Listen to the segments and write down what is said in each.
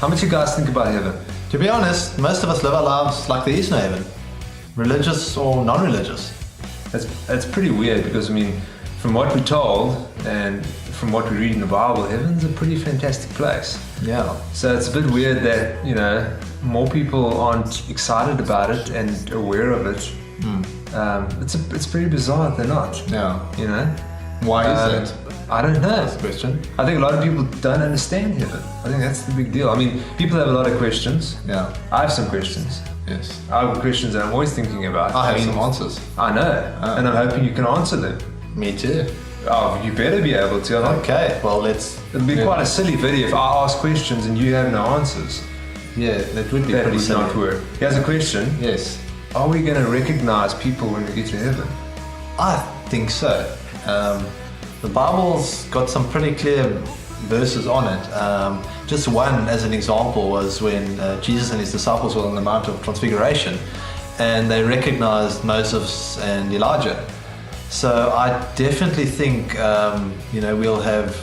How much you guys think about heaven? To be honest, most of us live our lives like there is no heaven, religious or non-religious. That's pretty weird because, I mean, from what we're told and from what we read in the Bible, heaven's a pretty fantastic place. Yeah. So it's a bit weird that, you know, more people aren't excited about it and aware of it. It's pretty bizarre that they're not. Yeah. You know? Why is that? I don't know. That's the question. I think a lot of people don't understand heaven. I think that's the big deal. I mean, people have a lot of questions. Yeah. I have some questions. Yes. I have questions that I'm always thinking about. I have some answers. I know. And I'm hoping you can answer them. Me too. Oh, you better be able to. Okay, well It'll be quite a silly video if I ask questions and you have no answers. Yeah, that would be That pretty would silly. not work. Here's a question. Yes. Are we going to recognize people when we get to heaven? I think so. The Bible's got some pretty clear verses on it. Just one, as an example, was when Jesus and his disciples were on the Mount of Transfiguration, and they recognized Moses and Elijah. So I definitely think, we'll have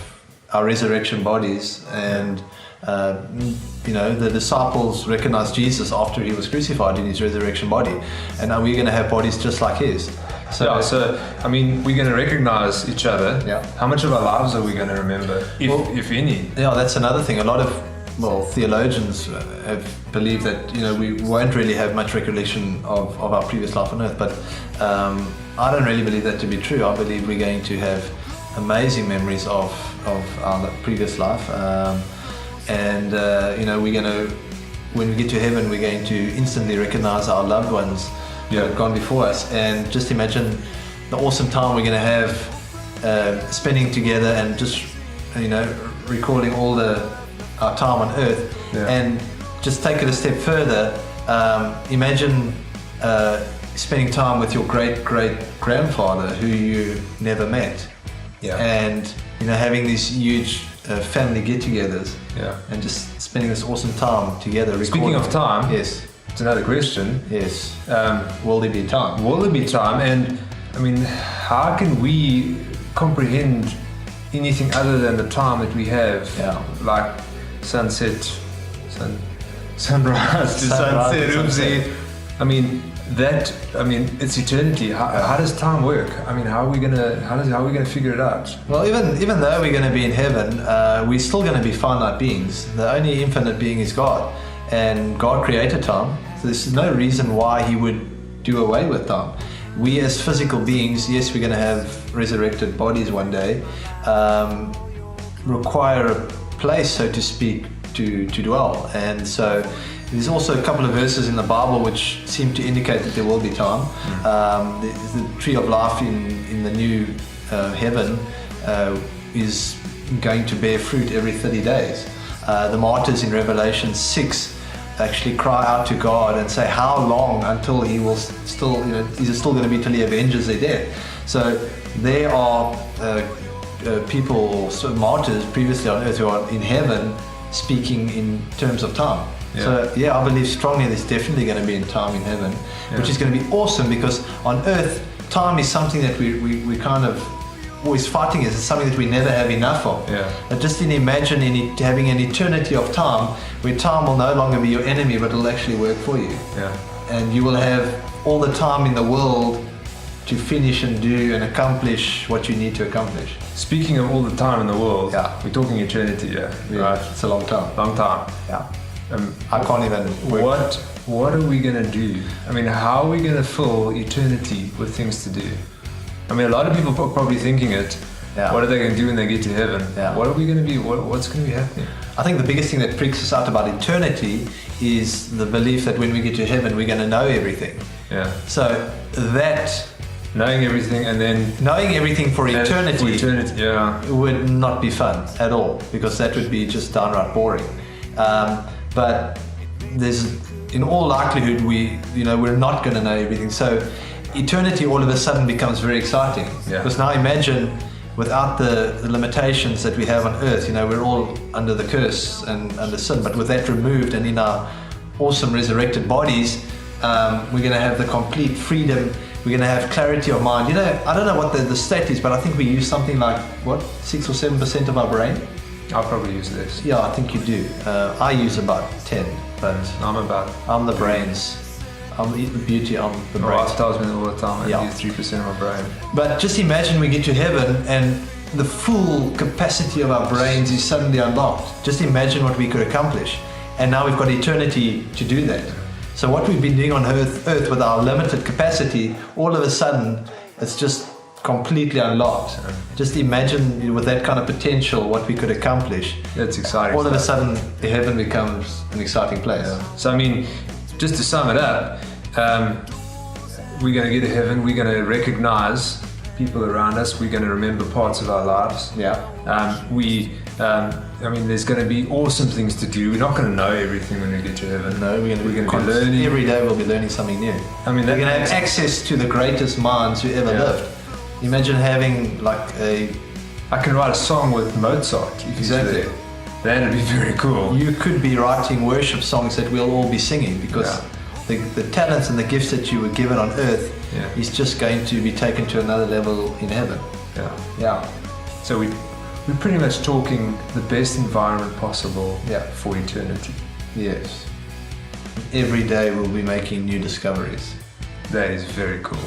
our resurrection bodies, and the disciples recognized Jesus after he was crucified in his resurrection body, and now we're going to have bodies just like his. So I mean, we're going to recognize each other. Yeah. How much of our lives are we going to remember, if any? Yeah, that's another thing. A lot of theologians have believed that we won't really have much recollection of our previous life on earth, but I don't really believe that to be true. I believe we're going to have amazing memories of our previous life, and we're going to, when we get to heaven, we're going to instantly recognize our loved ones who have gone before us, and just imagine the awesome time we're going to have spending together and just recalling all our time on earth. And just take it a step further, imagine spending time with your great-great-grandfather who you never met, and having these huge family get-togethers, and just spending this awesome time together. Speaking of time, yes, it's another question. Yes. Will there be time? Will there be time? And I mean, how can we comprehend anything other than the time that we have? Like sunset, sunrise to sunset. Oopsie. I mean, it's eternity. How does time work? I mean, how are we gonna figure it out? Well, even though we're going to be in heaven, we're still going to be finite beings. The only infinite being is God, and God created time. So there's no reason why He would do away with time. We as physical beings, yes, we're going to have resurrected bodies one day, require a place, so to speak, to dwell. And so there's also a couple of verses in the Bible which seem to indicate that there will be time. The tree of life in the new heaven is going to bear fruit every 30 days. The martyrs in Revelation 6 actually cry out to God and say, how long until He will still, is it still going to be till He avenges their death? So there are people, martyrs previously on earth who are in heaven speaking in terms of time. So I believe strongly there's definitely going to be time in heaven, which is going to be awesome, because on earth time is something that we kind of always fighting. It's something that we never have enough of. But just imagine having an eternity of time where time will no longer be your enemy, but it'll actually work for you. And you will have all the time in the world to finish and do and accomplish what you need to accomplish. Speaking of all the time in the world, we're talking eternity, right? It's a long time. Long time. I can't even work. What are we gonna do? I mean, how are we gonna fill eternity with things to do? I mean, a lot of people are probably thinking it. What are they going to do when they get to heaven? What are we going to be? What's going to be happening? I think the biggest thing that freaks us out about eternity is the belief that when we get to heaven, we're going to know everything. So that knowing everything and then knowing everything for eternity, would not be fun at all, because that would be just downright boring. But there's, in all likelihood, we're not going to know everything. So eternity all of a sudden becomes very exciting. Because now imagine, without the limitations that we have on earth, we're all under the curse and under sin, but with that removed and in our awesome resurrected bodies, we're going to have the complete freedom. We're going to have clarity of mind. I don't know what the stat is, but I think we use something like 6 or 7% of our brain. I'll probably use less. Yeah, I think you do. I use about 10, but I'm the brains. I'm the beauty, I'm the My brains. wife tells me all the time I Yeah. use 3% of my brain. But just imagine we get to heaven and the full capacity of our brains is suddenly unlocked. Just imagine what we could accomplish. And now we've got eternity to do that. So what we've been doing on earth with our limited capacity, all of a sudden, it's just completely unlocked. Just imagine with that kind of potential what we could accomplish. That's exciting. All of a sudden, heaven becomes an exciting place. Yeah. So I mean, just to sum it up, we're going to get to heaven. We're going to recognize people around us. We're going to remember parts of our lives. Yeah. I mean, there's going to be awesome things to do. We're not going to know everything when we get to heaven. No, we're going to be learning. Every day we'll be learning something new. I mean, we're going to have access to the greatest minds who ever lived. Imagine having like I can write a song with Mozart. Exactly. That'd be very cool. You could be writing worship songs that we'll all be singing because the talents and the gifts that you were given on earth is just going to be taken to another level in heaven. Yeah. So we're pretty much talking the best environment possible for eternity. Yes. Every day we'll be making new discoveries. That is very cool.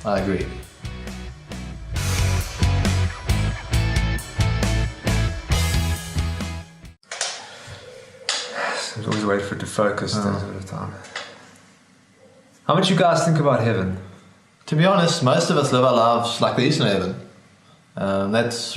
I agree. I always wait for it to focus all the time. How much you guys think about heaven? To be honest, most of us live our lives like there is no heaven. That's